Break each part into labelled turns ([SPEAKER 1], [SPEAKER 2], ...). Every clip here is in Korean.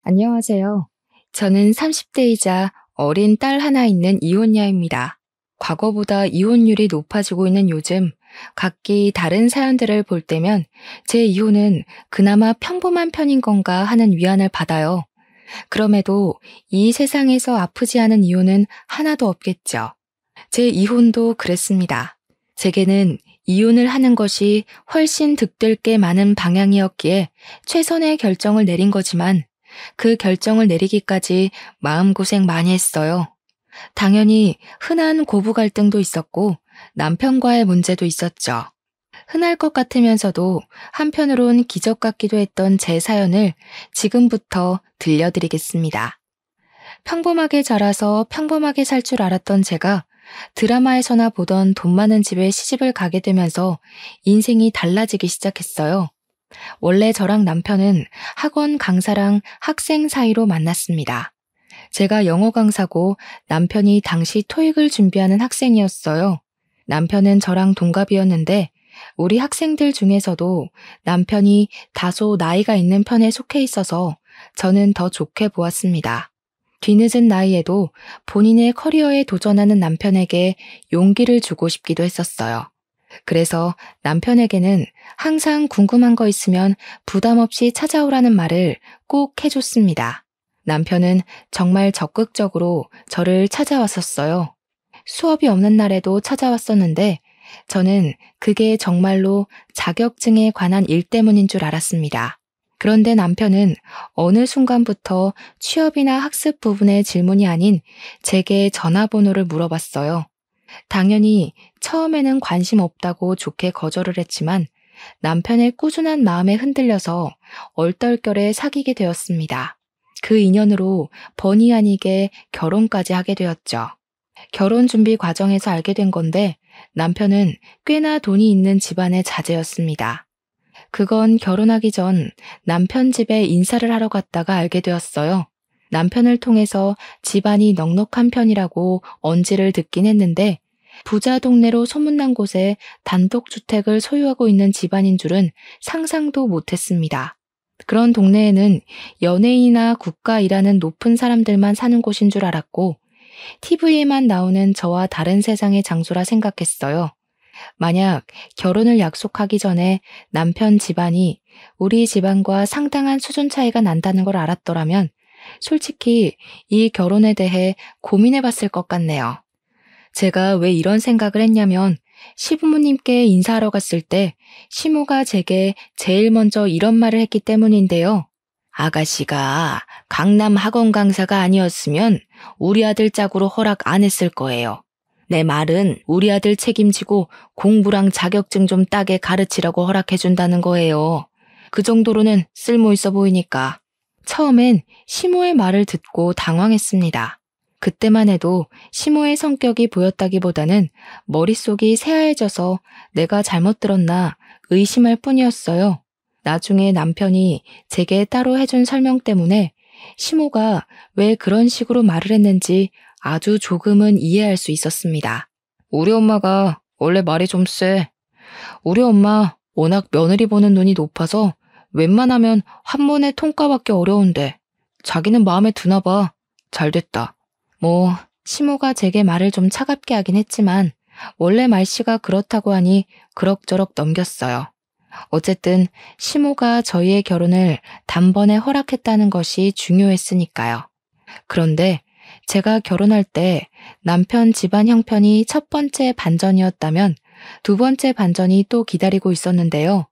[SPEAKER 1] 안녕하세요. 저는 30대이자 어린 딸 하나 있는 이혼녀입니다. 과거보다 이혼율이 높아지고 있는 요즘, 각기 다른 사연들을 볼 때면 제 이혼은 그나마 평범한 편인 건가 하는 위안을 받아요. 그럼에도 이 세상에서 아프지 않은 이혼은 하나도 없겠죠. 제 이혼도 그랬습니다. 제게는 이혼을 하는 것이 훨씬 득될 게 많은 방향이었기에 최선의 결정을 내린 거지만 그 결정을 내리기까지 마음고생 많이 했어요. 당연히 흔한 고부 갈등도 있었고 남편과의 문제도 있었죠. 흔할 것 같으면서도 한편으론 기적 같기도 했던 제 사연을 지금부터 들려드리겠습니다. 평범하게 자라서 평범하게 살 줄 알았던 제가 드라마에서나 보던 돈 많은 집에 시집을 가게 되면서 인생이 달라지기 시작했어요. 원래 저랑 남편은 학원 강사랑 학생 사이로 만났습니다. 제가 영어 강사고 남편이 당시 토익을 준비하는 학생이었어요. 남편은 저랑 동갑이었는데 우리 학생들 중에서도 남편이 다소 나이가 있는 편에 속해 있어서 저는 더 좋게 보았습니다. 뒤늦은 나이에도 본인의 커리어에 도전하는 남편에게 용기를 주고 싶기도 했었어요. 그래서 남편에게는 항상 궁금한 거 있으면 부담 없이 찾아오라는 말을 꼭 해줬습니다. 남편은 정말 적극적으로 저를 찾아왔었어요. 수업이 없는 날에도 찾아왔었는데 저는 그게 정말로 자격증에 관한 일 때문인 줄 알았습니다. 그런데 남편은 어느 순간부터 취업이나 학습 부분의 질문이 아닌 제게 전화번호를 물어봤어요. 당연히 처음에는 관심 없다고 좋게 거절을 했지만 남편의 꾸준한 마음에 흔들려서 얼떨결에 사귀게 되었습니다. 그 인연으로 번이 아니게 결혼까지 하게 되었죠. 결혼 준비 과정에서 알게 된 건데 남편은 꽤나 돈이 있는 집안의 자제였습니다. 그건 결혼하기 전 남편 집에 인사를 하러 갔다가 알게 되었어요. 남편을 통해서 집안이 넉넉한 편이라고 언지를 듣긴 했는데 부자 동네로 소문난 곳에 단독주택을 소유하고 있는 집안인 줄은 상상도 못했습니다. 그런 동네에는 연예인이나 국가 일하는 높은 사람들만 사는 곳인 줄 알았고 TV에만 나오는 저와 다른 세상의 장소라 생각했어요. 만약 결혼을 약속하기 전에 남편 집안이 우리 집안과 상당한 수준 차이가 난다는 걸 알았더라면 솔직히 이 결혼에 대해 고민해 봤을 것 같네요. 제가 왜 이런 생각을 했냐면 시부모님께 인사하러 갔을 때 시모가 제게 제일 먼저 이런 말을 했기 때문인데요. 아가씨가 강남 학원 강사가 아니었으면 우리 아들 짝으로 허락 안 했을 거예요. 내 말은 우리 아들 책임지고 공부랑 자격증 좀 따게 가르치라고 허락해준다는 거예요. 그 정도로는 쓸모 있어 보이니까. 처음엔 시모의 말을 듣고 당황했습니다. 그때만 해도 시모의 성격이 보였다기보다는 머릿속이 새하얘져서 내가 잘못 들었나 의심할 뿐이었어요. 나중에 남편이 제게 따로 해준 설명 때문에 시모가 왜 그런 식으로 말을 했는지 아주 조금은 이해할 수 있었습니다. 우리 엄마가 원래 말이 좀 세. 우리 엄마 워낙 며느리 보는 눈이 높아서 웬만하면 한 번에 통과받기 어려운데 자기는 마음에 드나 봐. 잘됐다. 시모가 제게 말을 좀 차갑게 하긴 했지만 원래 말씨가 그렇다고 하니 그럭저럭 넘겼어요. 어쨌든 시모가 저희의 결혼을 단번에 허락했다는 것이 중요했으니까요. 그런데 제가 결혼할 때 남편 집안 형편이 첫 번째 반전이었다면 두 번째 반전이 또 기다리고 있었는데요.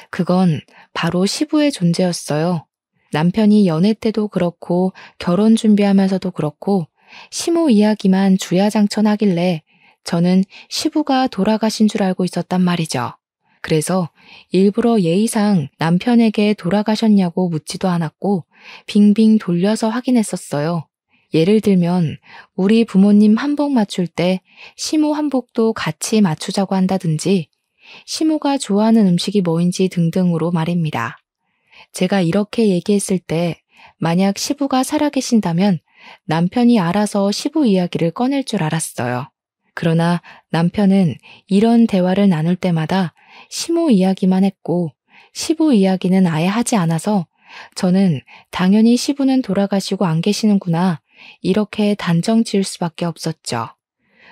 [SPEAKER 1] 그건 바로 시부의 존재였어요. 남편이 연애 때도 그렇고 결혼 준비하면서도 그렇고 시모 이야기만 주야장천하길래 저는 시부가 돌아가신 줄 알고 있었단 말이죠. 그래서 일부러 예의상 남편에게 돌아가셨냐고 묻지도 않았고 빙빙 돌려서 확인했었어요. 예를 들면 우리 부모님 한복 맞출 때 시모 한복도 같이 맞추자고 한다든지 시모가 좋아하는 음식이 뭐인지 등등으로 말입니다. 제가 이렇게 얘기했을 때 만약 시부가 살아계신다면 남편이 알아서 시부 이야기를 꺼낼 줄 알았어요. 그러나 남편은 이런 대화를 나눌 때마다 시모 이야기만 했고 시부 이야기는 아예 하지 않아서 저는 당연히 시부는 돌아가시고 안 계시는구나, 이렇게 단정 지을 수밖에 없었죠.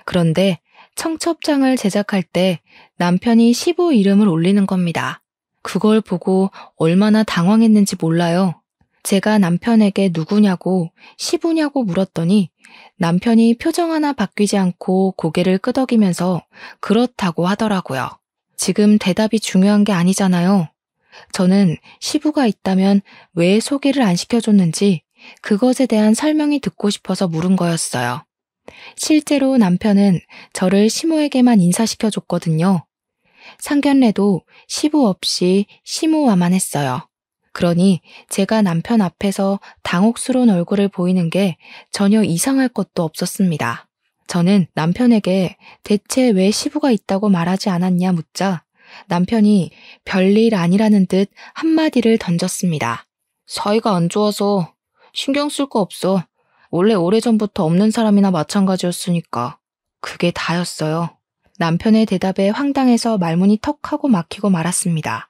[SPEAKER 1] 그런데 청첩장을 제작할 때 남편이 시부 이름을 올리는 겁니다. 그걸 보고 얼마나 당황했는지 몰라요. 제가 남편에게 누구냐고, 시부냐고 물었더니 남편이 표정 하나 바뀌지 않고 고개를 끄덕이면서 그렇다고 하더라고요. 지금 대답이 중요한 게 아니잖아요. 저는 시부가 있다면 왜 소개를 안 시켜줬는지 그것에 대한 설명이 듣고 싶어서 물은 거였어요. 실제로 남편은 저를 시모에게만 인사시켜줬거든요. 상견례도 시부 없이 시모와만 했어요. 그러니 제가 남편 앞에서 당혹스러운 얼굴을 보이는 게 전혀 이상할 것도 없었습니다. 저는 남편에게 대체 왜 시부가 있다고 말하지 않았냐 묻자 남편이 별일 아니라는 듯 한마디를 던졌습니다. 사이가 안 좋아서 신경 쓸 거 없어. 원래 오래전부터 없는 사람이나 마찬가지였으니까. 그게 다였어요. 남편의 대답에 황당해서 말문이 턱 하고 막히고 말았습니다.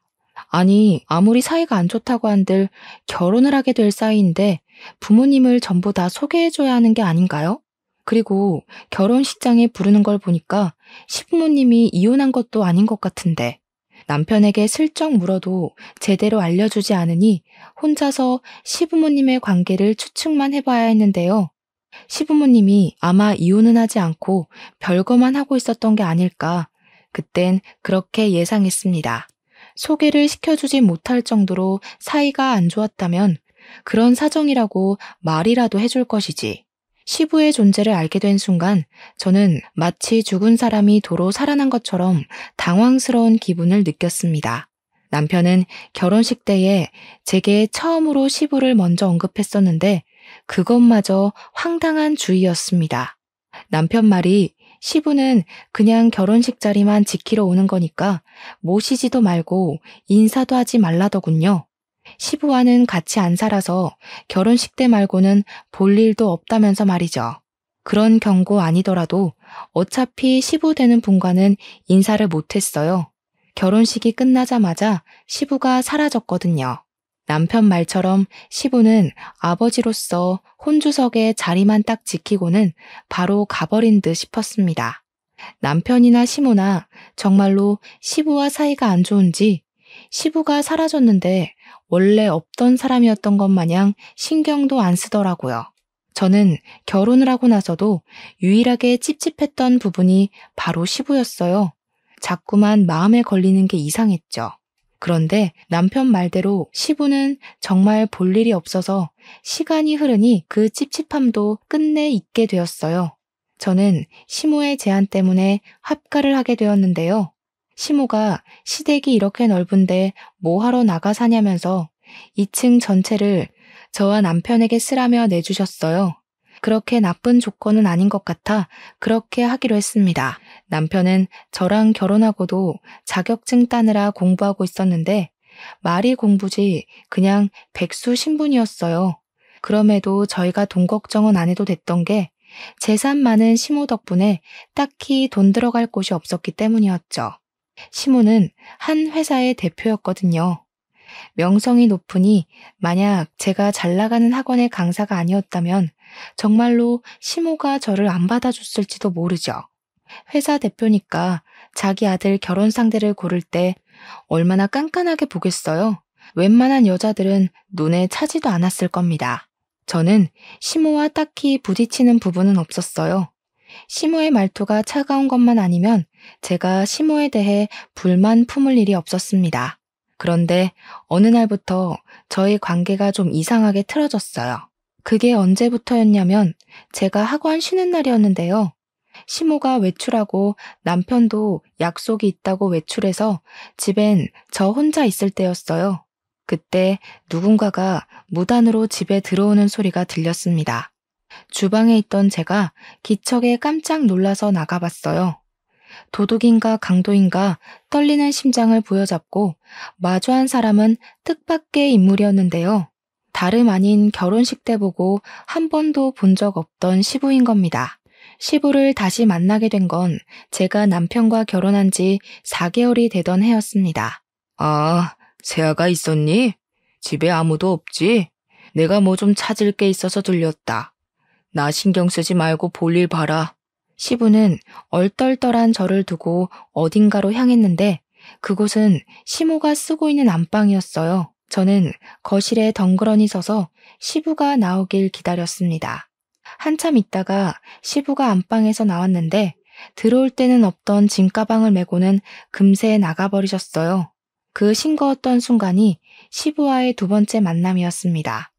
[SPEAKER 1] 아니, 아무리 사이가 안 좋다고 한들 결혼을 하게 될 사이인데 부모님을 전부 다 소개해줘야 하는 게 아닌가요? 그리고 결혼식장에 부르는 걸 보니까 시부모님이 이혼한 것도 아닌 것 같은데 남편에게 슬쩍 물어도 제대로 알려주지 않으니 혼자서 시부모님의 관계를 추측만 해봐야 했는데요. 시부모님이 아마 이혼은 하지 않고 별거만 하고 있었던 게 아닐까. 그땐 그렇게 예상했습니다. 소개를 시켜주지 못할 정도로 사이가 안 좋았다면 그런 사정이라고 말이라도 해줄 것이지. 시부의 존재를 알게 된 순간 저는 마치 죽은 사람이 도로 살아난 것처럼 당황스러운 기분을 느꼈습니다. 남편은 결혼식 때에 제게 처음으로 시부를 먼저 언급했었는데 그것마저 황당한 주의였습니다. 남편 말이 시부는 그냥 결혼식 자리만 지키러 오는 거니까 모시지도 말고 인사도 하지 말라더군요. 시부와는 같이 안 살아서 결혼식 때 말고는 볼 일도 없다면서 말이죠. 그런 경고 아니더라도 어차피 시부 되는 분과는 인사를 못했어요. 결혼식이 끝나자마자 시부가 사라졌거든요. 남편 말처럼 시부는 아버지로서 혼주석에 자리만 딱 지키고는 바로 가버린 듯 싶었습니다. 남편이나 시모나 정말로 시부와 사이가 안 좋은지 시부가 사라졌는데 원래 없던 사람이었던 것 마냥 신경도 안 쓰더라고요. 저는 결혼을 하고 나서도 유일하게 찝찝했던 부분이 바로 시부였어요. 자꾸만 마음에 걸리는 게 이상했죠. 그런데 남편 말대로 시부는 정말 볼 일이 없어서 시간이 흐르니 그 찝찝함도 끝내 잊게 되었어요. 저는 시모의 제안 때문에 합가를 하게 되었는데요. 시모가 시댁이 이렇게 넓은데 뭐 하러 나가 사냐면서 2층 전체를 저와 남편에게 쓰라며 내주셨어요. 그렇게 나쁜 조건은 아닌 것 같아 그렇게 하기로 했습니다. 남편은 저랑 결혼하고도 자격증 따느라 공부하고 있었는데 말이 공부지 그냥 백수 신분이었어요. 그럼에도 저희가 돈 걱정은 안 해도 됐던 게 재산 많은 시모 덕분에 딱히 돈 들어갈 곳이 없었기 때문이었죠. 시모는 한 회사의 대표였거든요. 명성이 높으니 만약 제가 잘 나가는 학원의 강사가 아니었다면 정말로 시모가 저를 안 받아줬을지도 모르죠. 회사 대표니까 자기 아들 결혼 상대를 고를 때 얼마나 깐깐하게 보겠어요. 웬만한 여자들은 눈에 차지도 않았을 겁니다. 저는 시모와 딱히 부딪히는 부분은 없었어요. 시모의 말투가 차가운 것만 아니면 제가 시모에 대해 불만 품을 일이 없었습니다. 그런데 어느 날부터 저희 관계가 좀 이상하게 틀어졌어요. 그게 언제부터였냐면 제가 학원 쉬는 날이었는데요. 시모가 외출하고 남편도 약속이 있다고 외출해서 집엔 저 혼자 있을 때였어요. 그때 누군가가 무단으로 집에 들어오는 소리가 들렸습니다. 주방에 있던 제가 기척에 깜짝 놀라서 나가봤어요. 도둑인가 강도인가 떨리는 심장을 부여잡고 마주한 사람은 뜻밖의 인물이었는데요. 다름 아닌 결혼식 때 보고 한 번도 본 적 없던 시부인 겁니다. 시부를 다시 만나게 된 건 제가 남편과 결혼한 지 4개월이 되던 해였습니다. 아, 새아가 있었니? 집에 아무도 없지? 내가 뭐 좀 찾을 게 있어서 들렸다. 나 신경 쓰지 말고 볼일 봐라. 시부는 얼떨떨한 저를 두고 어딘가로 향했는데 그곳은 시모가 쓰고 있는 안방이었어요. 저는 거실에 덩그러니 서서 시부가 나오길 기다렸습니다. 한참 있다가 시부가 안방에서 나왔는데 들어올 때는 없던 짐가방을 메고는 금세 나가버리셨어요. 그 싱거웠던 순간이 시부와의 두 번째 만남이었습니다.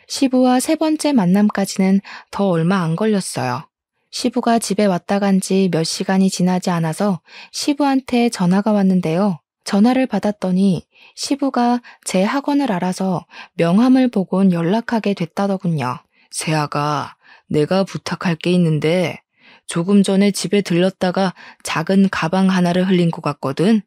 [SPEAKER 1] 시부와 세 번째 만남까지는 더 얼마 안 걸렸어요. 시부가 집에 왔다 간 지 몇 시간이 지나지 않아서 시부한테 전화가 왔는데요. 전화를 받았더니 시부가 제 학원을 알아서 명함을 보곤 연락하게 됐다더군요. 세아가, 내가 부탁할 게 있는데 조금 전에 집에 들렀다가 작은 가방 하나를 흘린 것 같거든.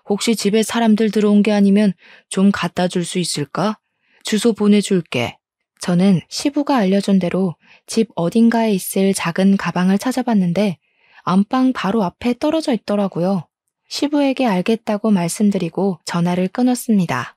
[SPEAKER 1] 혹시 집에 사람들 들어온 게 아니면 좀 갖다 줄 수 있을까? 주소 보내줄게. 저는 시부가 알려준 대로 집 어딘가에 있을 작은 가방을 찾아봤는데 안방 바로 앞에 떨어져 있더라고요. 시부에게 알겠다고 말씀드리고 전화를 끊었습니다.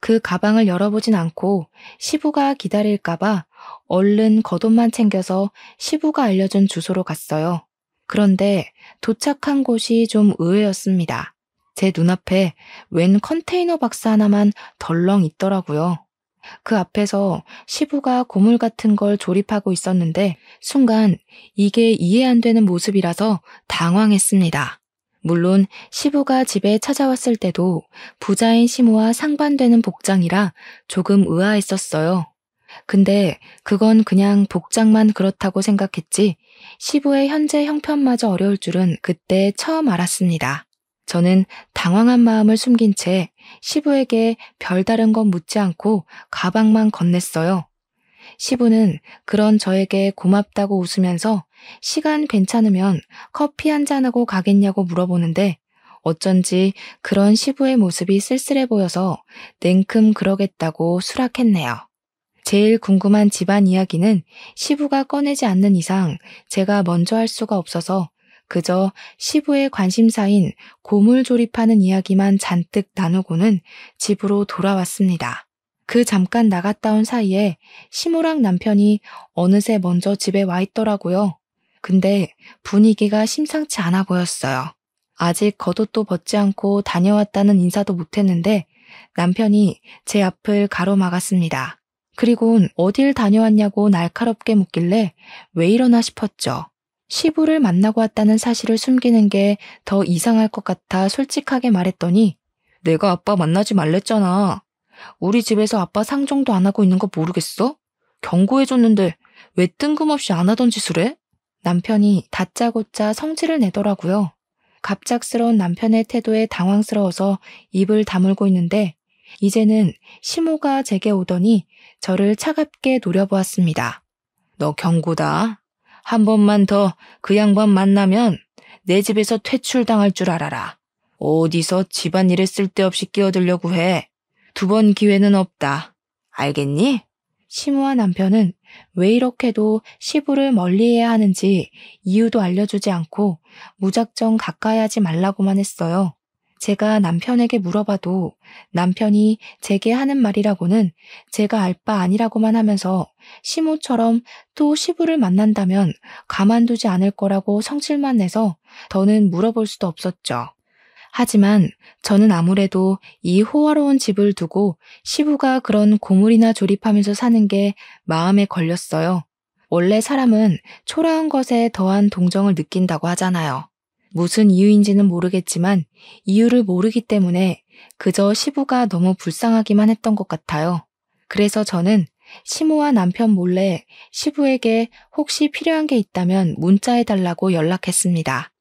[SPEAKER 1] 그 가방을 열어보진 않고 시부가 기다릴까봐 얼른 겉옷만 챙겨서 시부가 알려준 주소로 갔어요. 그런데 도착한 곳이 좀 의외였습니다. 제 눈앞에 웬 컨테이너 박스 하나만 덜렁 있더라고요. 그 앞에서 시부가 고물 같은 걸 조립하고 있었는데 순간 이게 이해 안 되는 모습이라서 당황했습니다. 물론 시부가 집에 찾아왔을 때도 부자인 시모와 상반되는 복장이라 조금 의아했었어요. 근데 그건 그냥 복장만 그렇다고 생각했지 시부의 현재 형편마저 어려울 줄은 그때 처음 알았습니다. 저는 당황한 마음을 숨긴 채 시부에게 별다른 건 묻지 않고 가방만 건넸어요. 시부는 그런 저에게 고맙다고 웃으면서 시간 괜찮으면 커피 한잔하고 가겠냐고 물어보는데 어쩐지 그런 시부의 모습이 쓸쓸해 보여서 냉큼 그러겠다고 수락했네요. 제일 궁금한 집안 이야기는 시부가 꺼내지 않는 이상 제가 먼저 할 수가 없어서 그저 시부의 관심사인 고물 조립하는 이야기만 잔뜩 나누고는 집으로 돌아왔습니다. 그 잠깐 나갔다 온 사이에 시모랑 남편이 어느새 먼저 집에 와 있더라고요. 근데 분위기가 심상치 않아 보였어요. 아직 겉옷도 벗지 않고 다녀왔다는 인사도 못했는데 남편이 제 앞을 가로막았습니다. 그리곤 어딜 다녀왔냐고 날카롭게 묻길래 왜 이러나 싶었죠. 시부를 만나고 왔다는 사실을 숨기는 게 더 이상할 것 같아 솔직하게 말했더니 내가 아빠 만나지 말랬잖아. 우리 집에서 아빠 상종도 안 하고 있는 거 모르겠어? 경고해줬는데 왜 뜬금없이 안 하던 짓을 해? 남편이 다짜고짜 성질을 내더라고요. 갑작스러운 남편의 태도에 당황스러워서 입을 다물고 있는데 이제는 시모가 제게 오더니 저를 차갑게 노려보았습니다. 너 경고다. 한 번만 더 그 양반 만나면 내 집에서 퇴출당할 줄 알아라. 어디서 집안일에 쓸데없이 끼어들려고 해. 두 번 기회는 없다. 알겠니? 시모와 남편은 왜 이렇게도 시부를 멀리해야 하는지 이유도 알려주지 않고 무작정 가까이 하지 말라고만 했어요. 제가 남편에게 물어봐도 남편이 제게 하는 말이라고는 제가 알 바 아니라고만 하면서 시모처럼 또 시부를 만난다면 가만두지 않을 거라고 성질만 내서 더는 물어볼 수도 없었죠. 하지만 저는 아무래도 이 호화로운 집을 두고 시부가 그런 고물이나 조립하면서 사는 게 마음에 걸렸어요. 원래 사람은 초라한 것에 더한 동정을 느낀다고 하잖아요. 무슨 이유인지는 모르겠지만 이유를 모르기 때문에 그저 시부가 너무 불쌍하기만 했던 것 같아요. 그래서 저는 시모와 남편 몰래 시부에게 혹시 필요한 게 있다면 문자해달라고 연락했습니다.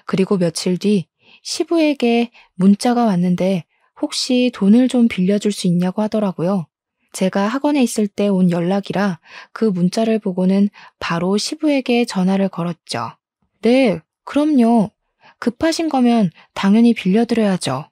[SPEAKER 1] 그리고 며칠 뒤 시부에게 문자가 왔는데 혹시 돈을 좀 빌려줄 수 있냐고 하더라고요. 제가 학원에 있을 때 온 연락이라 그 문자를 보고는 바로 시부에게 전화를 걸었죠. 네, 그럼요. 급하신 거면 당연히 빌려드려야죠.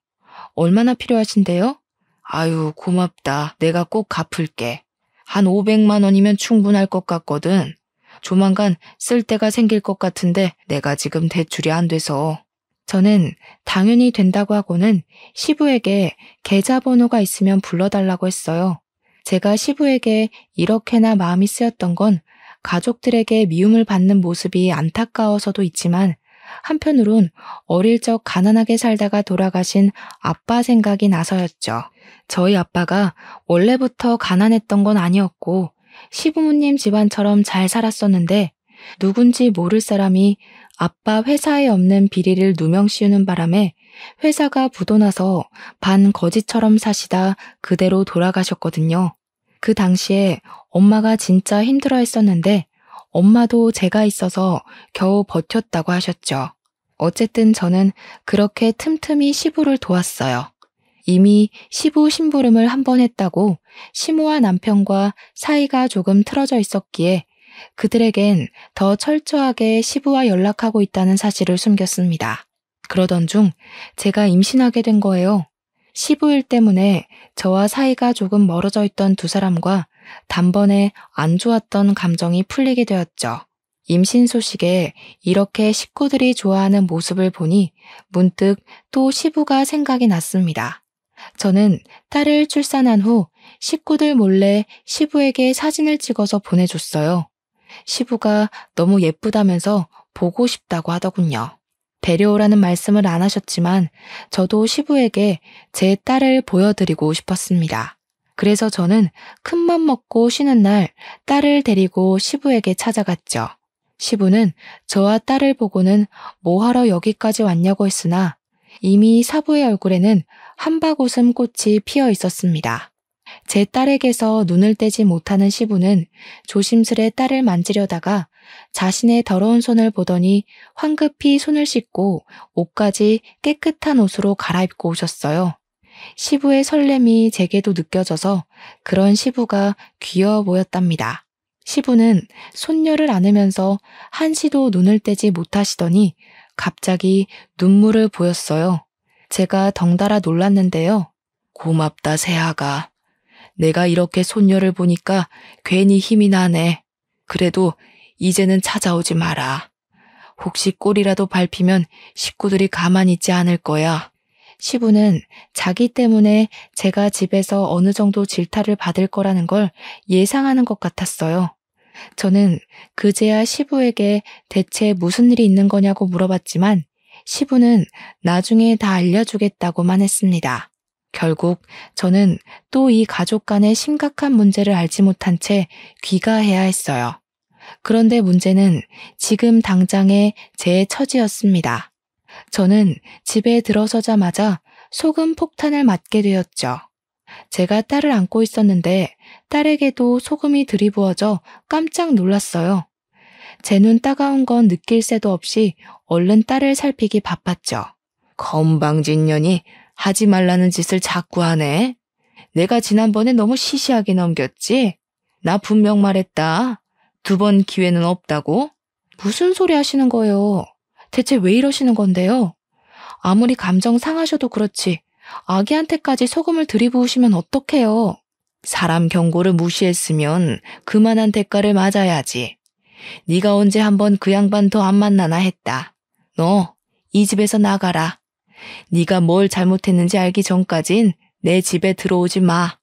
[SPEAKER 1] 얼마나 필요하신데요? 아유, 고맙다. 내가 꼭 갚을게. 한 500만 원이면 충분할 것 같거든. 조만간 쓸 데가 생길 것 같은데 내가 지금 대출이 안 돼서. 저는 당연히 된다고 하고는 시부에게 계좌번호가 있으면 불러달라고 했어요. 제가 시부에게 이렇게나 마음이 쓰였던 건 가족들에게 미움을 받는 모습이 안타까워서도 있지만 한편으론 어릴 적 가난하게 살다가 돌아가신 아빠 생각이 나서였죠. 저희 아빠가 원래부터 가난했던 건 아니었고 시부모님 집안처럼 잘 살았었는데 누군지 모를 사람이 아빠 회사에 없는 비리를 누명 씌우는 바람에 회사가 부도나서 반거지처럼 사시다 그대로 돌아가셨거든요. 그 당시에 엄마가 진짜 힘들어 했었는데 엄마도 제가 있어서 겨우 버텼다고 하셨죠. 어쨌든 저는 그렇게 틈틈이 시부를 도왔어요. 이미 시부 심부름을 한 번 했다고 시모와 남편과 사이가 조금 틀어져 있었기에 그들에겐 더 철저하게 시부와 연락하고 있다는 사실을 숨겼습니다. 그러던 중 제가 임신하게 된 거예요. 시부 일 때문에 저와 사이가 조금 멀어져 있던 두 사람과 단번에 안 좋았던 감정이 풀리게 되었죠. 임신 소식에 이렇게 식구들이 좋아하는 모습을 보니 문득 또 시부가 생각이 났습니다. 저는 딸을 출산한 후 식구들 몰래 시부에게 사진을 찍어서 보내줬어요. 시부가 너무 예쁘다면서 보고 싶다고 하더군요. 데려오라는 말씀을 안 하셨지만 저도 시부에게 제 딸을 보여드리고 싶었습니다. 그래서 저는 큰맘 먹고 쉬는 날 딸을 데리고 시부에게 찾아갔죠. 시부는 저와 딸을 보고는 뭐하러 여기까지 왔냐고 했으나 이미 사부의 얼굴에는 한박웃음 꽃이 피어 있었습니다. 제 딸에게서 눈을 떼지 못하는 시부는 조심스레 딸을 만지려다가 자신의 더러운 손을 보더니 황급히 손을 씻고 옷까지 깨끗한 옷으로 갈아입고 오셨어요. 시부의 설렘이 제게도 느껴져서 그런 시부가 귀여워 보였답니다. 시부는 손녀를 안으면서 한시도 눈을 떼지 못하시더니 갑자기 눈물을 보였어요. 제가 덩달아 놀랐는데요. 고맙다 새아가. 내가 이렇게 손녀를 보니까 괜히 힘이 나네. 그래도 이제는 찾아오지 마라. 혹시 꼬리라도 밟히면 식구들이 가만히 있지 않을 거야. 시부는 자기 때문에 제가 집에서 어느 정도 질타를 받을 거라는 걸 예상하는 것 같았어요. 저는 그제야 시부에게 대체 무슨 일이 있는 거냐고 물어봤지만 시부는 나중에 다 알려주겠다고만 했습니다. 결국 저는 또 이 가족 간의 심각한 문제를 알지 못한 채 귀가해야 했어요. 그런데 문제는 지금 당장의 제 처지였습니다. 저는 집에 들어서자마자 소금 폭탄을 맞게 되었죠. 제가 딸을 안고 있었는데 딸에게도 소금이 들이부어져 깜짝 놀랐어요. 제 눈 따가운 건 느낄 새도 없이 얼른 딸을 살피기 바빴죠. 건방진년이 하지 말라는 짓을 자꾸 하네. 내가 지난번에 너무 시시하게 넘겼지? 나 분명 말했다. 2번 기회는 없다고? 무슨 소리 하시는 거예요? 대체 왜 이러시는 건데요? 아무리 감정 상하셔도 그렇지 아기한테까지 소금을 들이부으시면 어떡해요? 사람 경고를 무시했으면 그만한 대가를 맞아야지. 네가 언제 한번 그 양반 더 안 만나나 했다. 너 이 집에서 나가라. 네가 뭘 잘못했는지 알기 전까진 내 집에 들어오지 마.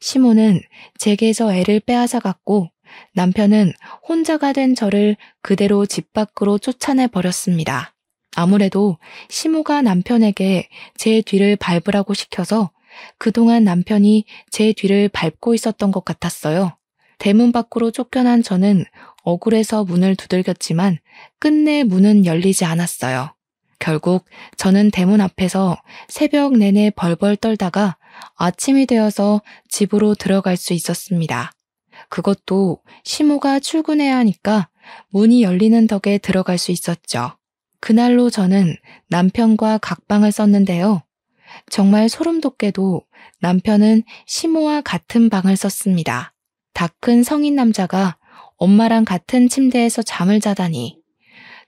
[SPEAKER 1] 시모는 제게서 애를 빼앗아갔고 남편은 혼자가 된 저를 그대로 집 밖으로 쫓아내 버렸습니다. 아무래도 시모가 남편에게 제 뒤를 밟으라고 시켜서 그동안 남편이 제 뒤를 밟고 있었던 것 같았어요. 대문 밖으로 쫓겨난 저는 억울해서 문을 두들겼지만 끝내 문은 열리지 않았어요. 결국 저는 대문 앞에서 새벽 내내 벌벌 떨다가 아침이 되어서 집으로 들어갈 수 있었습니다. 그것도 시모가 출근해야 하니까 문이 열리는 덕에 들어갈 수 있었죠. 그날로 저는 남편과 각방을 썼는데요. 정말 소름 돋게도 남편은 시모와 같은 방을 썼습니다. 다 큰 성인 남자가 엄마랑 같은 침대에서 잠을 자다니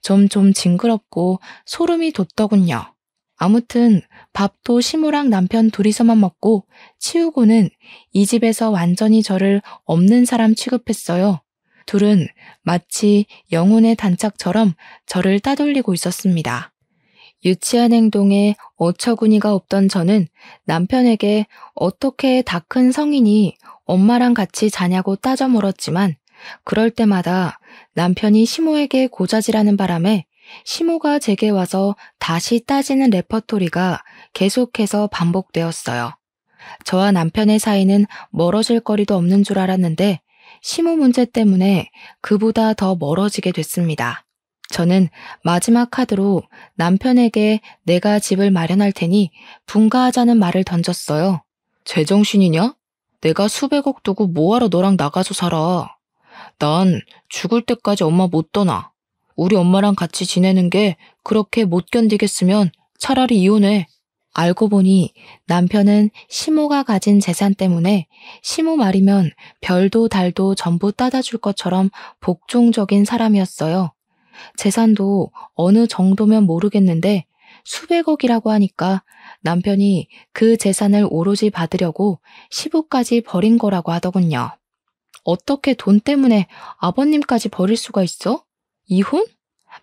[SPEAKER 1] 좀 징그럽고 소름이 돋더군요. 아무튼 밥도 시모랑 남편 둘이서만 먹고 치우고는 이 집에서 완전히 저를 없는 사람 취급했어요. 둘은 마치 영혼의 단짝처럼 저를 따돌리고 있었습니다. 유치한 행동에 어처구니가 없던 저는 남편에게 어떻게 다 큰 성인이 엄마랑 같이 자냐고 따져 물었지만 그럴 때마다 남편이 시모에게 고자질하는 바람에 시모가 제게 와서 다시 따지는 레퍼토리가 계속해서 반복되었어요. 저와 남편의 사이는 멀어질 거리도 없는 줄 알았는데 시모 문제 때문에 그보다 더 멀어지게 됐습니다. 저는 마지막 카드로 남편에게 내가 집을 마련할 테니 분가하자는 말을 던졌어요. 제정신이냐? 내가 수백억 두고 뭐하러 너랑 나가서 살아. 난 죽을 때까지 엄마 못 떠나. 우리 엄마랑 같이 지내는 게 그렇게 못 견디겠으면 차라리 이혼해. 알고 보니 남편은 시모가 가진 재산 때문에 시모 말이면 별도 달도 전부 따다 줄 것처럼 복종적인 사람이었어요. 재산도 어느 정도면 모르겠는데 수백억이라고 하니까 남편이 그 재산을 오로지 받으려고 시부까지 버린 거라고 하더군요. 어떻게 돈 때문에 아버님까지 버릴 수가 있어? 이혼?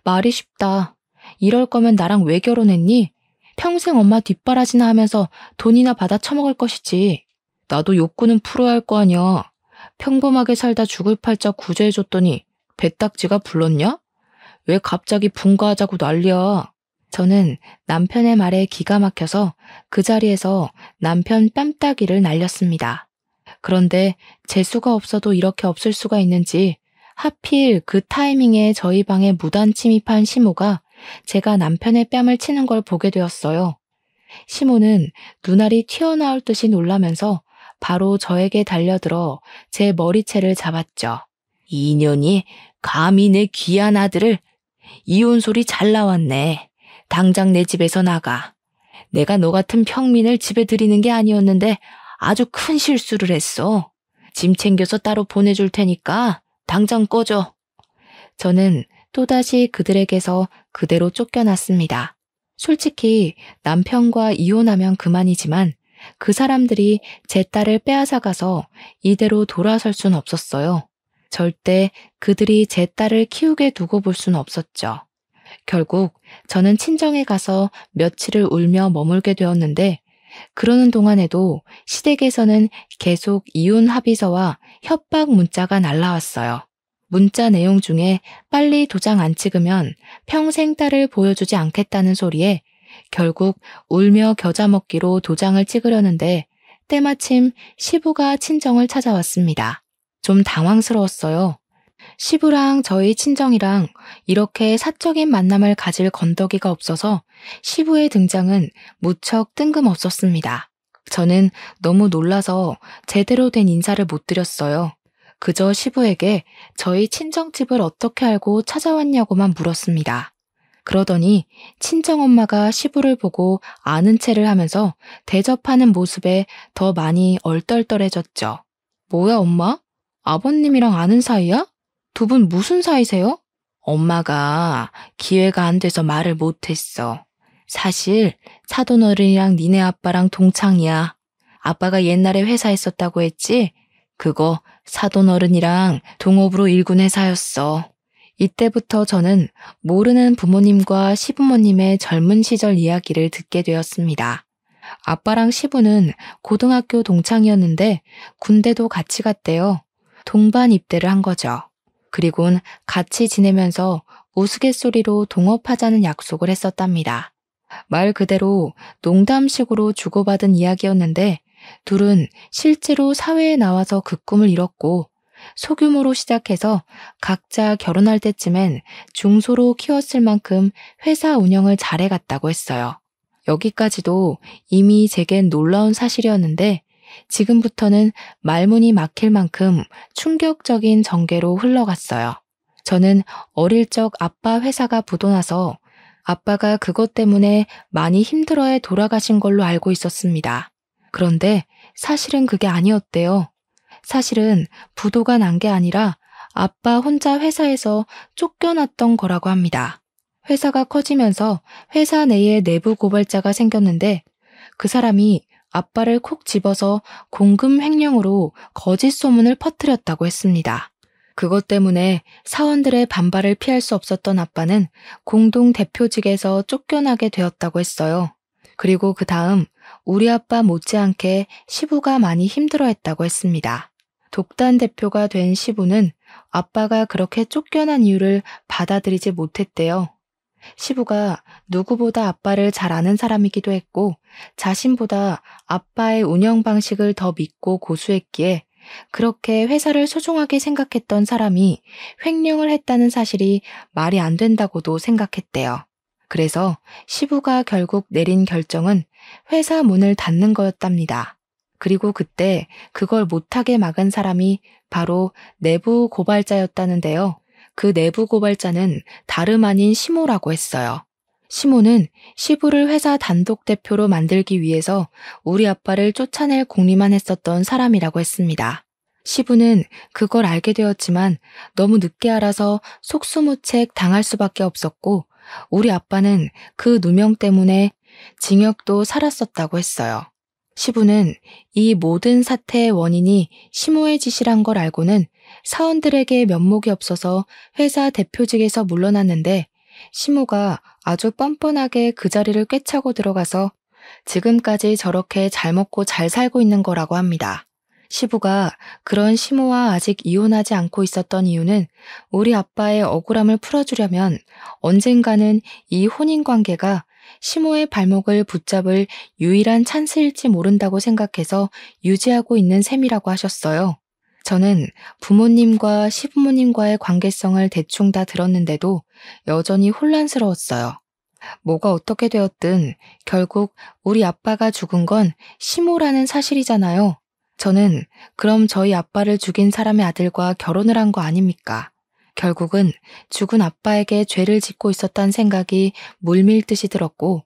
[SPEAKER 1] 말이 쉽다. 이럴 거면 나랑 왜 결혼했니? 평생 엄마 뒷바라지나 하면서 돈이나 받아 처먹을 것이지. 나도 욕구는 풀어야 할 거 아니야. 평범하게 살다 죽을 팔자 구제해줬더니 배딱지가 불렀냐? 왜 갑자기 분가하자고 난리야? 저는 남편의 말에 기가 막혀서 그 자리에서 남편 뺨따기를 날렸습니다. 그런데 재수가 없어도 이렇게 없을 수가 있는지 하필 그 타이밍에 저희 방에 무단 침입한 시모가 제가 남편의 뺨을 치는 걸 보게 되었어요. 시모는 눈알이 튀어나올 듯이 놀라면서 바로 저에게 달려들어 제 머리채를 잡았죠. 이 년이 감히 내 귀한 아들을 이혼 소리 잘 나왔네. 당장 내 집에서 나가. 내가 너 같은 평민을 집에 들이는 게 아니었는데 아주 큰 실수를 했어. 짐 챙겨서 따로 보내줄 테니까 당장 꺼져. 저는 또다시 그들에게서 그대로 쫓겨났습니다. 솔직히 남편과 이혼하면 그만이지만 그 사람들이 제 딸을 빼앗아가서 이대로 돌아설 순 없었어요. 절대 그들이 제 딸을 키우게 두고 볼 수는 없었죠. 결국 저는 친정에 가서 며칠을 울며 머물게 되었는데 그러는 동안에도 시댁에서는 계속 이혼 합의서와 협박 문자가 날라왔어요. 문자 내용 중에 빨리 도장 안 찍으면 평생 딸을 보여주지 않겠다는 소리에 결국 울며 겨자 먹기로 도장을 찍으려는데 때마침 시부가 친정을 찾아왔습니다. 좀 당황스러웠어요. 시부랑 저희 친정이랑 이렇게 사적인 만남을 가질 건더기가 없어서 시부의 등장은 무척 뜬금없었습니다. 저는 너무 놀라서 제대로 된 인사를 못 드렸어요. 그저 시부에게 저희 친정집을 어떻게 알고 찾아왔냐고만 물었습니다. 그러더니 친정엄마가 시부를 보고 아는 체를 하면서 대접하는 모습에 더 많이 얼떨떨해졌죠. 뭐야 엄마? 아버님이랑 아는 사이야? 두 분 무슨 사이세요? 엄마가 기회가 안 돼서 말을 못했어. 사실 사돈어른이랑 니네 아빠랑 동창이야. 아빠가 옛날에 회사 했었다고 했지? 그거 사돈어른이랑 동업으로 일군 회사였어. 이때부터 저는 모르는 부모님과 시부모님의 젊은 시절 이야기를 듣게 되었습니다. 아빠랑 시부는 고등학교 동창이었는데 군대도 같이 갔대요. 동반 입대를 한 거죠. 그리곤 같이 지내면서 우스갯소리로 동업하자는 약속을 했었답니다. 말 그대로 농담식으로 주고받은 이야기였는데 둘은 실제로 사회에 나와서 그 꿈을 이뤘고 소규모로 시작해서 각자 결혼할 때쯤엔 중소로 키웠을 만큼 회사 운영을 잘해갔다고 했어요. 여기까지도 이미 제겐 놀라운 사실이었는데 지금부터는 말문이 막힐 만큼 충격적인 전개로 흘러갔어요. 저는 어릴 적 아빠 회사가 부도나서 아빠가 그것 때문에 많이 힘들어해 돌아가신 걸로 알고 있었습니다. 그런데 사실은 그게 아니었대요. 사실은 부도가 난 게 아니라 아빠 혼자 회사에서 쫓겨났던 거라고 합니다. 회사가 커지면서 회사 내에 내부 고발자가 생겼는데 그 사람이 아빠를 콕 집어서 공금 횡령으로 거짓 소문을 퍼뜨렸다고 했습니다. 그것 때문에 사원들의 반발을 피할 수 없었던 아빠는 공동 대표직에서 쫓겨나게 되었다고 했어요. 그리고 그 다음 우리 아빠 못지않게 시부가 많이 힘들어했다고 했습니다. 독단 대표가 된 시부는 아빠가 그렇게 쫓겨난 이유를 받아들이지 못했대요. 시부가 누구보다 아빠를 잘 아는 사람이기도 했고 자신보다 아빠의 운영 방식을 더 믿고 고수했기에 그렇게 회사를 소중하게 생각했던 사람이 횡령을 했다는 사실이 말이 안 된다고도 생각했대요. 그래서 시부가 결국 내린 결정은 회사 문을 닫는 거였답니다. 그리고 그때 그걸 못하게 막은 사람이 바로 내부 고발자였다는데요. 그 내부 고발자는 다름 아닌 시모라고 했어요. 시모는 시부를 회사 단독 대표로 만들기 위해서 우리 아빠를 쫓아낼 궁리만 했었던 사람이라고 했습니다. 시부는 그걸 알게 되었지만 너무 늦게 알아서 속수무책 당할 수밖에 없었고 우리 아빠는 그 누명 때문에 징역도 살았었다고 했어요. 시부는 이 모든 사태의 원인이 시모의 짓이란 걸 알고는 사원들에게 면목이 없어서 회사 대표직에서 물러났는데 시모가 아주 뻔뻔하게 그 자리를 꿰차고 들어가서 지금까지 저렇게 잘 먹고 잘 살고 있는 거라고 합니다. 시부가 그런 시모와 아직 이혼하지 않고 있었던 이유는 우리 아빠의 억울함을 풀어주려면 언젠가는 이 혼인관계가 시모의 발목을 붙잡을 유일한 찬스일지 모른다고 생각해서 유지하고 있는 셈이라고 하셨어요. 저는 부모님과 시부모님과의 관계성을 대충 다 들었는데도 여전히 혼란스러웠어요. 뭐가 어떻게 되었든 결국 우리 아빠가 죽은 건 시모라는 사실이잖아요. 저는 그럼 저희 아빠를 죽인 사람의 아들과 결혼을 한 거 아닙니까? 결국은 죽은 아빠에게 죄를 짓고 있었다는 생각이 물밀듯이 들었고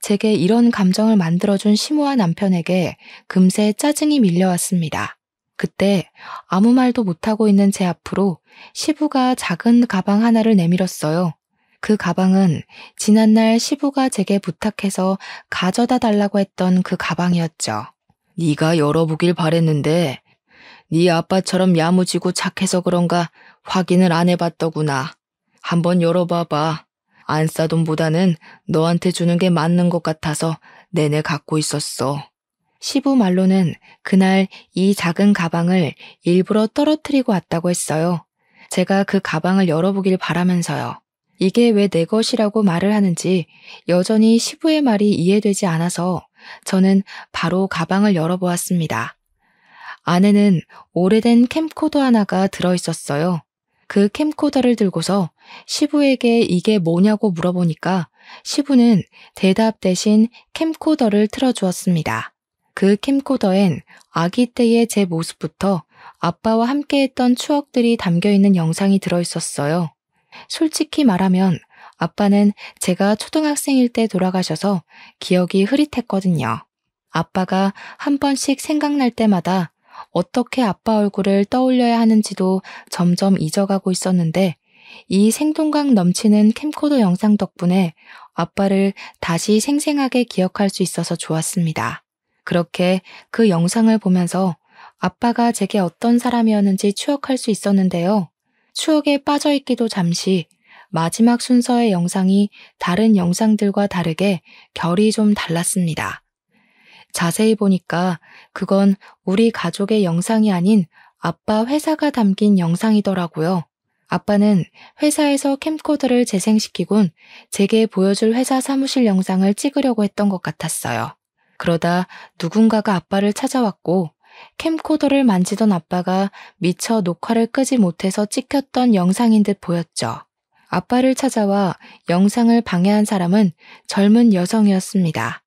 [SPEAKER 1] 제게 이런 감정을 만들어준 시모와 남편에게 금세 짜증이 밀려왔습니다. 그때 아무 말도 못하고 있는 제 앞으로 시부가 작은 가방 하나를 내밀었어요. 그 가방은 지난날 시부가 제게 부탁해서 가져다 달라고 했던 그 가방이었죠. 네가 열어보길 바랬는데 네 아빠처럼 야무지고 착해서 그런가 확인을 안 해봤더구나. 한번 열어봐봐. 안 싸돈보다는 너한테 주는 게 맞는 것 같아서 내내 갖고 있었어. 시부 말로는 그날 이 작은 가방을 일부러 떨어뜨리고 왔다고 했어요. 제가 그 가방을 열어보길 바라면서요. 이게 왜 내 것이라고 말을 하는지 여전히 시부의 말이 이해되지 않아서 저는 바로 가방을 열어보았습니다. 안에는 오래된 캠코더 하나가 들어있었어요. 그 캠코더를 들고서 시부에게 이게 뭐냐고 물어보니까 시부는 대답 대신 캠코더를 틀어주었습니다. 그 캠코더엔 아기 때의 제 모습부터 아빠와 함께했던 추억들이 담겨있는 영상이 들어있었어요. 솔직히 말하면 아빠는 제가 초등학생일 때 돌아가셔서 기억이 흐릿했거든요. 아빠가 한 번씩 생각날 때마다 어떻게 아빠 얼굴을 떠올려야 하는지도 점점 잊어가고 있었는데 이 생동감 넘치는 캠코더 영상 덕분에 아빠를 다시 생생하게 기억할 수 있어서 좋았습니다. 그렇게 그 영상을 보면서 아빠가 제게 어떤 사람이었는지 추억할 수 있었는데요. 추억에 빠져있기도 잠시 마지막 순서의 영상이 다른 영상들과 다르게 결이 좀 달랐습니다. 자세히 보니까 그건 우리 가족의 영상이 아닌 아빠 회사가 담긴 영상이더라고요. 아빠는 회사에서 캠코더를 재생시키곤 제게 보여줄 회사 사무실 영상을 찍으려고 했던 것 같았어요. 그러다 누군가가 아빠를 찾아왔고 캠코더를 만지던 아빠가 미처 녹화를 끄지 못해서 찍혔던 영상인 듯 보였죠. 아빠를 찾아와 영상을 방해한 사람은 젊은 여성이었습니다.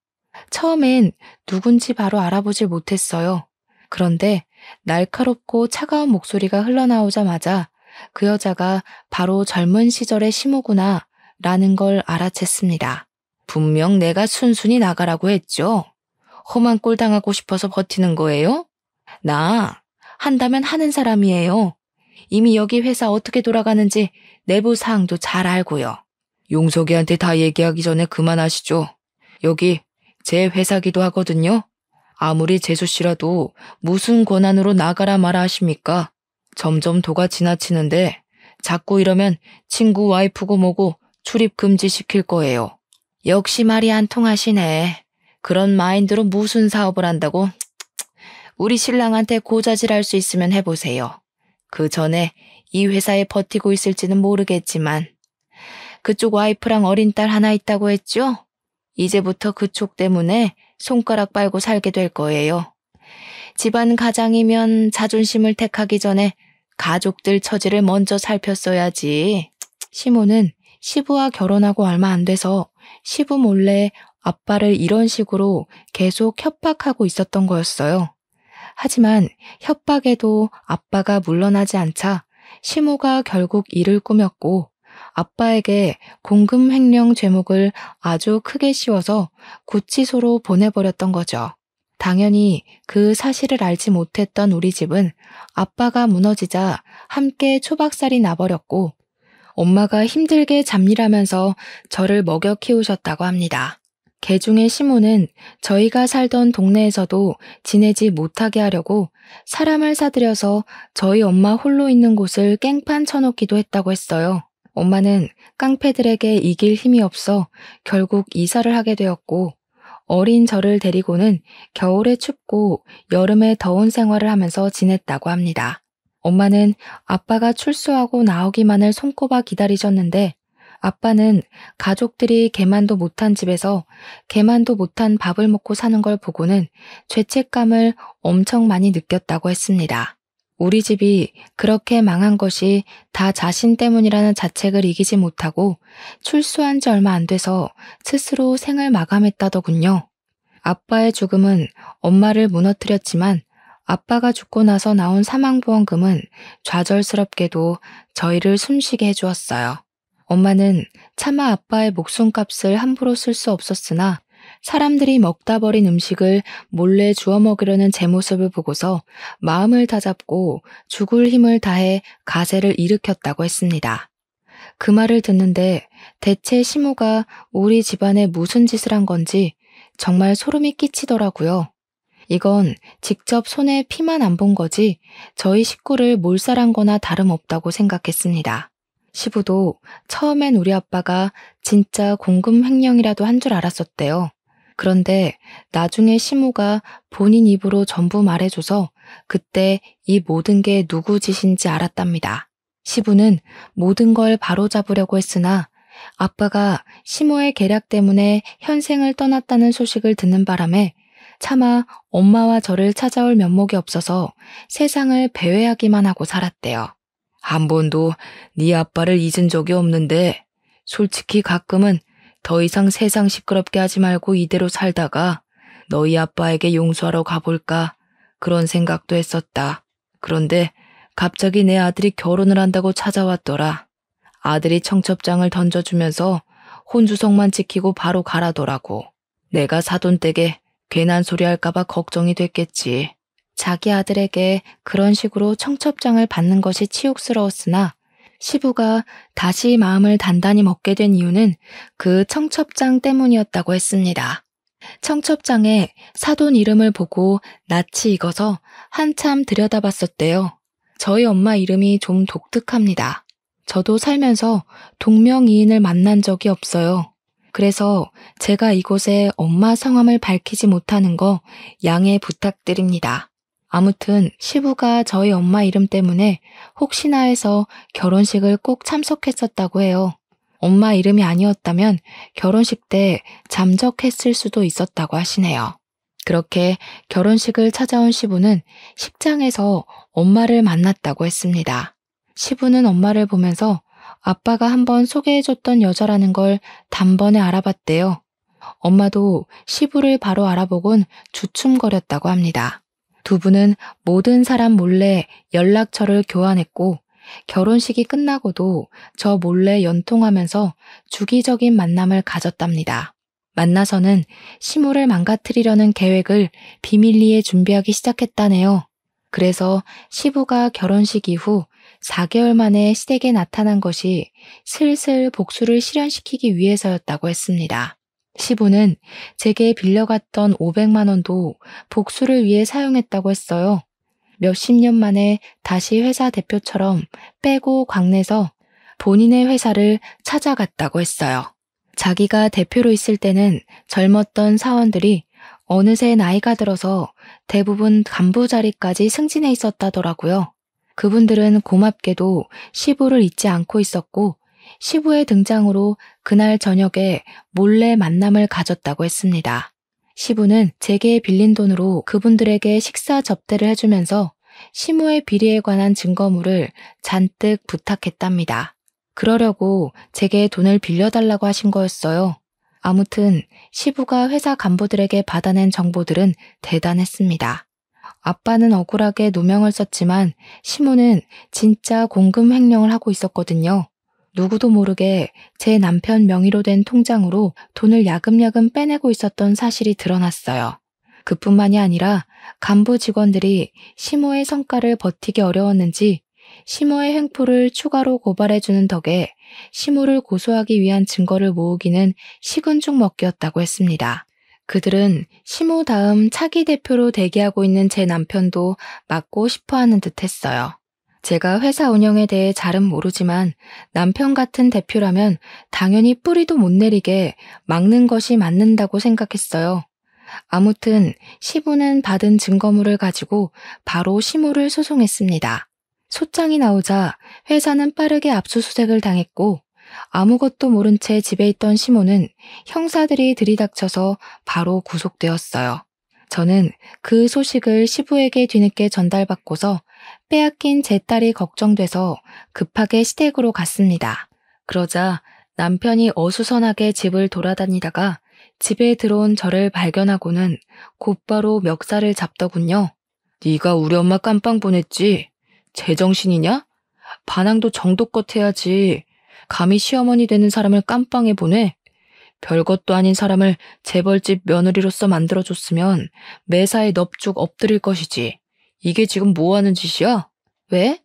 [SPEAKER 1] 처음엔 누군지 바로 알아보질 못했어요. 그런데 날카롭고 차가운 목소리가 흘러나오자마자 그 여자가 바로 젊은 시절의 시모구나 라는 걸 알아챘습니다. 분명 내가 순순히 나가라고 했죠. 험한 꼴 당하고 싶어서 버티는 거예요? 나 한다면 하는 사람이에요. 이미 여기 회사 어떻게 돌아가는지 내부 사항도 잘 알고요. 용석이한테 다 얘기하기 전에 그만하시죠. 여기 제 회사기도 하거든요. 아무리 재수 씨라도 무슨 권한으로 나가라 마라 하십니까? 점점 도가 지나치는데 자꾸 이러면 친구 와이프고 뭐고 출입 금지시킬 거예요. 역시 말이 안 통하시네. 그런 마인드로 무슨 사업을 한다고? 우리 신랑한테 고자질할 수 있으면 해보세요. 그 전에 이 회사에 버티고 있을지는 모르겠지만 그쪽 와이프랑 어린 딸 하나 있다고 했죠? 이제부터 그쪽 때문에 손가락 빨고 살게 될 거예요. 집안 가장이면 자존심을 택하기 전에 가족들 처지를 먼저 살폈어야지. 시모는 시부와 결혼하고 얼마 안 돼서 시부 몰래 아빠를 이런 식으로 계속 협박하고 있었던 거였어요. 하지만 협박에도 아빠가 물러나지 않자 시모가 결국 일을 꾸몄고 아빠에게 공금 횡령 죄목을 아주 크게 씌워서 구치소로 보내버렸던 거죠. 당연히 그 사실을 알지 못했던 우리 집은 아빠가 무너지자 함께 초박살이 나버렸고 엄마가 힘들게 잡일하면서 저를 먹여 키우셨다고 합니다. 개중의 시모는 저희가 살던 동네에서도 지내지 못하게 하려고 사람을 사들여서 저희 엄마 홀로 있는 곳을 깽판 쳐놓기도 했다고 했어요. 엄마는 깡패들에게 이길 힘이 없어 결국 이사를 하게 되었고 어린 저를 데리고는 겨울에 춥고 여름에 더운 생활을 하면서 지냈다고 합니다. 엄마는 아빠가 출소하고 나오기만을 손꼽아 기다리셨는데 아빠는 가족들이 개만도 못한 집에서 개만도 못한 밥을 먹고 사는 걸 보고는 죄책감을 엄청 많이 느꼈다고 했습니다. 우리 집이 그렇게 망한 것이 다 자신 때문이라는 자책을 이기지 못하고 출소한 지 얼마 안 돼서 스스로 생을 마감했다더군요. 아빠의 죽음은 엄마를 무너뜨렸지만 아빠가 죽고 나서 나온 사망보험금은 좌절스럽게도 저희를 숨쉬게 해주었어요. 엄마는 차마 아빠의 목숨값을 함부로 쓸 수 없었으나 사람들이 먹다 버린 음식을 몰래 주워 먹으려는 제 모습을 보고서 마음을 다잡고 죽을 힘을 다해 가세를 일으켰다고 했습니다. 그 말을 듣는데 대체 시모가 우리 집안에 무슨 짓을 한 건지 정말 소름이 끼치더라고요. 이건 직접 손에 피만 안 본 거지 저희 식구를 몰살한 거나 다름없다고 생각했습니다. 시부도 처음엔 우리 아빠가 진짜 공금 횡령이라도 한 줄 알았었대요. 그런데 나중에 시모가 본인 입으로 전부 말해줘서 그때 이 모든 게 누구 짓인지 알았답니다. 시부는 모든 걸 바로잡으려고 했으나 아빠가 시모의 계략 때문에 현생을 떠났다는 소식을 듣는 바람에 차마 엄마와 저를 찾아올 면목이 없어서 세상을 배회하기만 하고 살았대요. 한 번도 네 아빠를 잊은 적이 없는데 솔직히 가끔은 더 이상 세상 시끄럽게 하지 말고 이대로 살다가 너희 아빠에게 용서하러 가볼까 그런 생각도 했었다. 그런데 갑자기 내 아들이 결혼을 한다고 찾아왔더라. 아들이 청첩장을 던져주면서 혼주성만 지키고 바로 가라더라고. 내가 사돈댁에 괜한 소리 할까봐 걱정이 됐겠지. 자기 아들에게 그런 식으로 청첩장을 받는 것이 치욕스러웠으나 시부가 다시 마음을 단단히 먹게 된 이유는 그 청첩장 때문이었다고 했습니다. 청첩장에 사돈 이름을 보고 낯이 익어서 한참 들여다봤었대요. 저희 엄마 이름이 좀 독특합니다. 저도 살면서 동명이인을 만난 적이 없어요. 그래서 제가 이곳에 엄마 성함을 밝히지 못하는 거 양해 부탁드립니다. 아무튼 시부가 저희 엄마 이름 때문에 혹시나 해서 결혼식을 꼭 참석했었다고 해요. 엄마 이름이 아니었다면 결혼식 때 잠적했을 수도 있었다고 하시네요. 그렇게 결혼식을 찾아온 시부는 식장에서 엄마를 만났다고 했습니다. 시부는 엄마를 보면서 아빠가 한번 소개해줬던 여자라는 걸 단번에 알아봤대요. 엄마도 시부를 바로 알아보곤 주춤거렸다고 합니다. 두 분은 모든 사람 몰래 연락처를 교환했고 결혼식이 끝나고도 저 몰래 연통하면서 주기적인 만남을 가졌답니다. 만나서는 시모를 망가뜨리려는 계획을 비밀리에 준비하기 시작했다네요. 그래서 시부가 결혼식 이후 4개월 만에 시댁에 나타난 것이 슬슬 복수를 실현시키기 위해서였다고 했습니다. 시부는 제게 빌려갔던 500만 원도 복수를 위해 사용했다고 했어요. 몇십 년 만에 다시 회사 대표처럼 빼고 광내서 본인의 회사를 찾아갔다고 했어요. 자기가 대표로 있을 때는 젊었던 사원들이 어느새 나이가 들어서 대부분 간부 자리까지 승진해 있었다더라고요. 그분들은 고맙게도 시부를 잊지 않고 있었고 시부의 등장으로 그날 저녁에 몰래 만남을 가졌다고 했습니다. 시부는 제게 빌린 돈으로 그분들에게 식사 접대를 해주면서 시무의 비리에 관한 증거물을 잔뜩 부탁했답니다. 그러려고 제게 돈을 빌려달라고 하신 거였어요. 아무튼 시부가 회사 간부들에게 받아낸 정보들은 대단했습니다. 아빠는 억울하게 누명을 썼지만 시무는 진짜 공금 횡령을 하고 있었거든요. 누구도 모르게 제 남편 명의로 된 통장으로 돈을 야금야금 빼내고 있었던 사실이 드러났어요. 그뿐만이 아니라 간부 직원들이 시모의 성과를 버티기 어려웠는지 시모의 횡포를 추가로 고발해주는 덕에 시모를 고소하기 위한 증거를 모으기는 식은죽 먹기였다고 했습니다. 그들은 시모 다음 차기 대표로 대기하고 있는 제 남편도 맡고 싶어하는 듯 했어요. 제가 회사 운영에 대해 잘은 모르지만 남편 같은 대표라면 당연히 뿌리도 못 내리게 막는 것이 맞는다고 생각했어요. 아무튼 시부는 받은 증거물을 가지고 바로 시모를 소송했습니다. 소장이 나오자 회사는 빠르게 압수수색을 당했고 아무것도 모른 채 집에 있던 시모는 형사들이 들이닥쳐서 바로 구속되었어요. 저는 그 소식을 시부에게 뒤늦게 전달받고서 빼앗긴 제 딸이 걱정돼서 급하게 시댁으로 갔습니다. 그러자 남편이 어수선하게 집을 돌아다니다가 집에 들어온 저를 발견하고는 곧바로 멱살을 잡더군요. 네가 우리 엄마 깜빵 보냈지? 제정신이냐? 반항도 정도껏 해야지. 감히 시어머니 되는 사람을 깜빵에 보내? 별것도 아닌 사람을 재벌집 며느리로서 만들어줬으면 매사에 넙죽 엎드릴 것이지. 이게 지금 뭐하는 짓이야? 왜?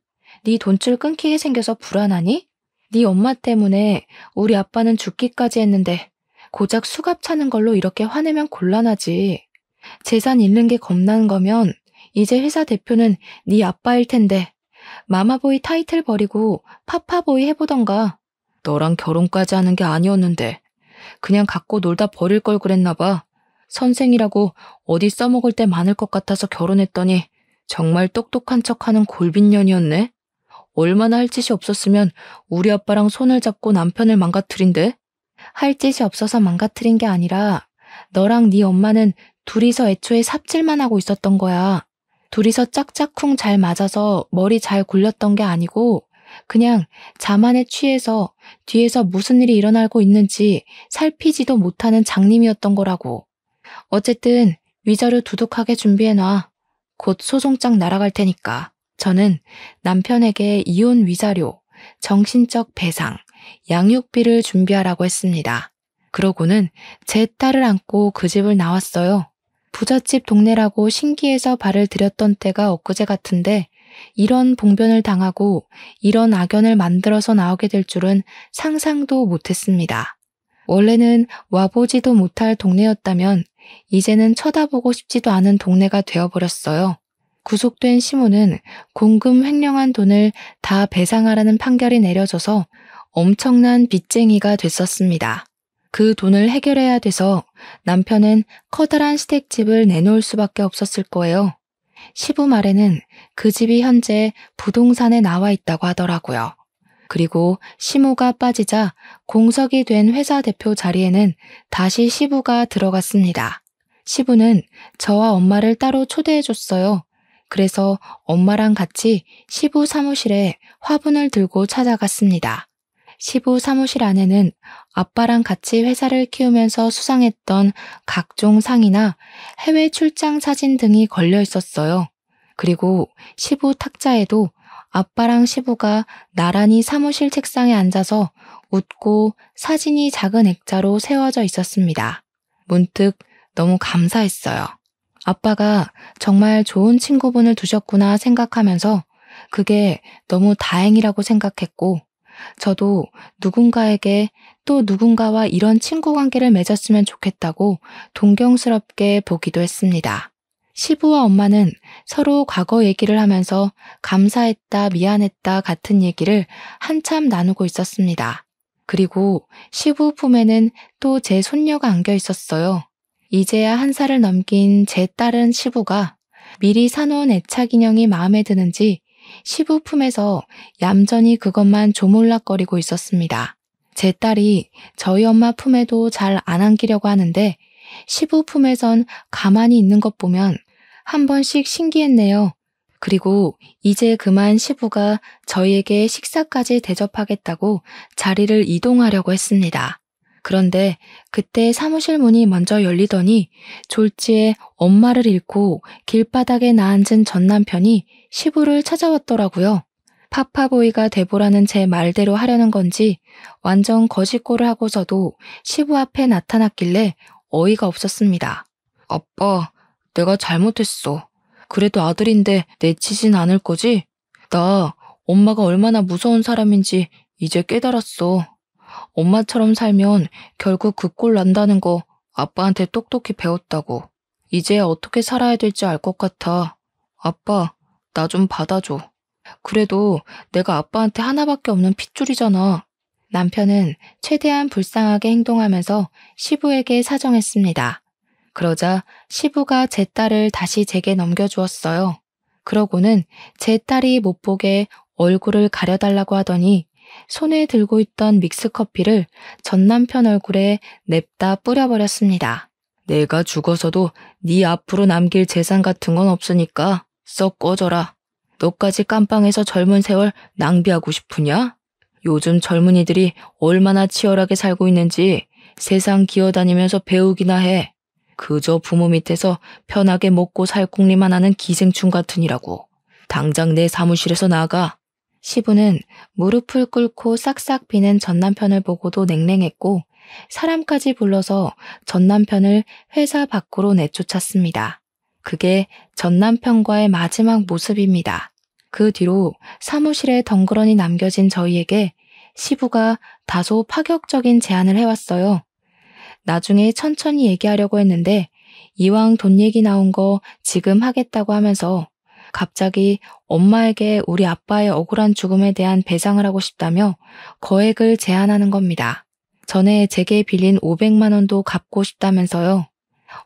[SPEAKER 1] 네 돈줄 끊기게 생겨서 불안하니? 네 엄마 때문에 우리 아빠는 죽기까지 했는데 고작 수갑 차는 걸로 이렇게 화내면 곤란하지. 재산 잃는 게 겁나는 거면 이제 회사 대표는 네 아빠일 텐데 마마보이 타이틀 버리고 파파보이 해보던가. 너랑 결혼까지 하는 게 아니었는데 그냥 갖고 놀다 버릴 걸 그랬나 봐. 선생이라고 어디 써먹을 때 많을 것 같아서 결혼했더니 정말 똑똑한 척하는 골빈년이었네. 얼마나 할 짓이 없었으면 우리 아빠랑 손을 잡고 남편을 망가뜨린대? 할 짓이 없어서 망가뜨린 게 아니라 너랑 네 엄마는 둘이서 애초에 삽질만 하고 있었던 거야. 둘이서 짝짝쿵 잘 맞아서 머리 잘 굴렸던 게 아니고 그냥 자만에 취해서 뒤에서 무슨 일이 일어나고 있는지 살피지도 못하는 장님이었던 거라고. 어쨌든 위자료 두둑하게 준비해놔. 곧 소송장 날아갈 테니까. 저는 남편에게 이혼 위자료, 정신적 배상, 양육비를 준비하라고 했습니다. 그러고는 제 딸을 안고 그 집을 나왔어요. 부잣집 동네라고 신기해서 발을 들였던 때가 엊그제 같은데 이런 봉변을 당하고 이런 악연을 만들어서 나오게 될 줄은 상상도 못했습니다. 원래는 와보지도 못할 동네였다면 이제는 쳐다보고 싶지도 않은 동네가 되어버렸어요. 구속된 시모는 공금 횡령한 돈을 다 배상하라는 판결이 내려져서 엄청난 빚쟁이가 됐었습니다. 그 돈을 해결해야 돼서 남편은 커다란 시댁집을 내놓을 수밖에 없었을 거예요. 시부 말에는 그 집이 현재 부동산에 나와 있다고 하더라고요. 그리고 시모가 빠지자 공석이 된 회사 대표 자리에는 다시 시부가 들어갔습니다. 시부는 저와 엄마를 따로 초대해줬어요. 그래서 엄마랑 같이 시부 사무실에 화분을 들고 찾아갔습니다. 시부 사무실 안에는 아빠랑 같이 회사를 키우면서 수상했던 각종 상이나 해외 출장 사진 등이 걸려 있었어요. 그리고 시부 탁자에도 아빠랑 시부가 나란히 사무실 책상에 앉아서 웃고 사진이 작은 액자로 세워져 있었습니다. 문득 너무 감사했어요. 아빠가 정말 좋은 친구분을 두셨구나 생각하면서 그게 너무 다행이라고 생각했고 저도 누군가에게 또 누군가와 이런 친구 관계를 맺었으면 좋겠다고 동경스럽게 보기도 했습니다. 시부와 엄마는 서로 과거 얘기를 하면서 감사했다, 미안했다 같은 얘기를 한참 나누고 있었습니다. 그리고 시부 품에는 또 제 손녀가 안겨 있었어요. 이제야 1살을 넘긴 제 딸은 시부가 미리 사놓은 애착 인형이 마음에 드는지 시부 품에서 얌전히 그것만 조물락거리고 있었습니다. 제 딸이 저희 엄마 품에도 잘 안 안기려고 하는데 시부 품에선 가만히 있는 것 보면 한 번씩 신기했네요. 그리고 이제 그만 시부가 저희에게 식사까지 대접하겠다고 자리를 이동하려고 했습니다. 그런데 그때 사무실 문이 먼저 열리더니 졸지에 엄마를 잃고 길바닥에 나앉은 전 남편이 시부를 찾아왔더라고요. 파파보이가 돼보라는 제 말대로 하려는 건지 완전 거짓골을 하고서도 시부 앞에 나타났길래 어이가 없었습니다. 아빠, 내가 잘못했어. 그래도 아들인데 내치진 않을 거지? 나 엄마가 얼마나 무서운 사람인지 이제 깨달았어. 엄마처럼 살면 결국 그 꼴 난다는 거 아빠한테 똑똑히 배웠다고. 이제야 어떻게 살아야 될지 알 것 같아. 아빠, 나 좀 받아줘. 그래도 내가 아빠한테 하나밖에 없는 핏줄이잖아. 남편은 최대한 불쌍하게 행동하면서 시부에게 사정했습니다. 그러자 시부가 제 딸을 다시 제게 넘겨주었어요. 그러고는 제 딸이 못 보게 얼굴을 가려달라고 하더니 손에 들고 있던 믹스커피를 전 남편 얼굴에 냅다 뿌려버렸습니다. 내가 죽어서도 네 앞으로 남길 재산 같은 건 없으니까 썩 꺼져라. 너까지 깜빵에서 젊은 세월 낭비하고 싶으냐? 요즘 젊은이들이 얼마나 치열하게 살고 있는지 세상 기어다니면서 배우기나 해. 그저 부모 밑에서 편하게 먹고 살 궁리만 하는 기생충 같으니라고. 당장 내 사무실에서 나가. 시부는 무릎을 꿇고 싹싹 비는 전 남편을 보고도 냉랭했고 사람까지 불러서 전 남편을 회사 밖으로 내쫓았습니다. 그게 전 남편과의 마지막 모습입니다. 그 뒤로 사무실에 덩그러니 남겨진 저희에게 시부가 다소 파격적인 제안을 해왔어요. 나중에 천천히 얘기하려고 했는데 이왕 돈 얘기 나온 거 지금 하겠다고 하면서 갑자기 엄마에게 우리 아빠의 억울한 죽음에 대한 배상을 하고 싶다며 거액을 제안하는 겁니다. 전에 제게 빌린 500만 원도 갚고 싶다면서요.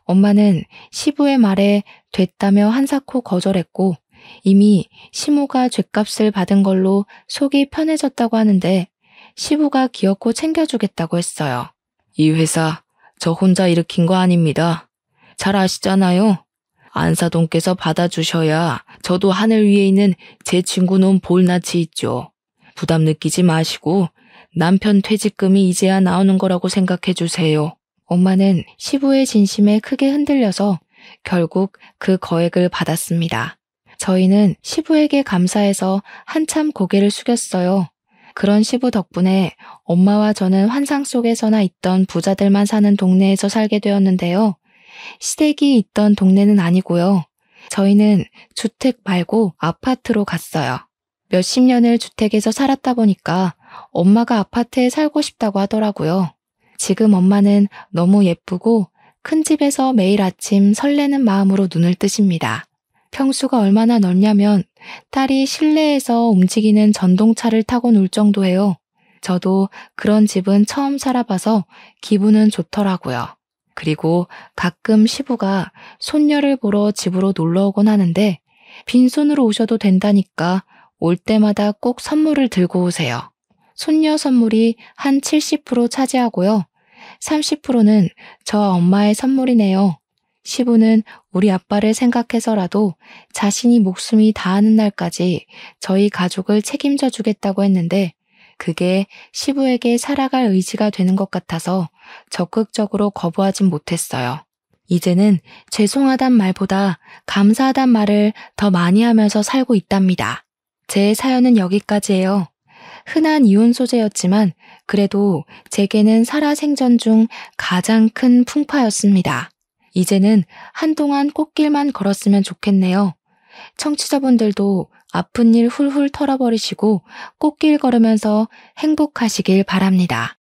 [SPEAKER 1] 엄마는 시부의 말에 됐다며 한사코 거절했고 이미 시모가 죗값을 받은 걸로 속이 편해졌다고 하는데 시부가 기어코 챙겨주겠다고 했어요. 이 회사 저 혼자 일으킨 거 아닙니다. 잘 아시잖아요. 안사돈께서 받아주셔야 저도 하늘 위에 있는 제 친구 놈 볼낯이 있죠. 부담 느끼지 마시고 남편 퇴직금이 이제야 나오는 거라고 생각해 주세요. 엄마는 시부의 진심에 크게 흔들려서 결국 그 거액을 받았습니다. 저희는 시부에게 감사해서 한참 고개를 숙였어요. 그런 시부 덕분에 엄마와 저는 환상 속에서나 있던 부자들만 사는 동네에서 살게 되었는데요. 시댁이 있던 동네는 아니고요. 저희는 주택 말고 아파트로 갔어요. 몇십 년을 주택에서 살았다 보니까 엄마가 아파트에 살고 싶다고 하더라고요. 지금 엄마는 너무 예쁘고 큰 집에서 매일 아침 설레는 마음으로 눈을 뜨십니다. 평수가 얼마나 넓냐면 딸이 실내에서 움직이는 전동차를 타고 놀 정도예요. 저도 그런 집은 처음 살아봐서 기분은 좋더라고요. 그리고 가끔 시부가 손녀를 보러 집으로 놀러 오곤 하는데 빈손으로 오셔도 된다니까 올 때마다 꼭 선물을 들고 오세요. 손녀 선물이 한 70% 차지하고요. 30%는 저 엄마의 선물이네요. 시부는 우리 아빠를 생각해서라도 자신이 목숨이 다하는 날까지 저희 가족을 책임져 주겠다고 했는데 그게 시부에게 살아갈 의지가 되는 것 같아서 적극적으로 거부하진 못했어요. 이제는 죄송하단 말보다 감사하단 말을 더 많이 하면서 살고 있답니다. 제 사연은 여기까지예요. 흔한 이혼 소재였지만 그래도 제게는 살아생전 중 가장 큰 풍파였습니다. 이제는 한동안 꽃길만 걸었으면 좋겠네요. 청취자분들도 아픈 일 훌훌 털어버리시고 꽃길 걸으면서 행복하시길 바랍니다.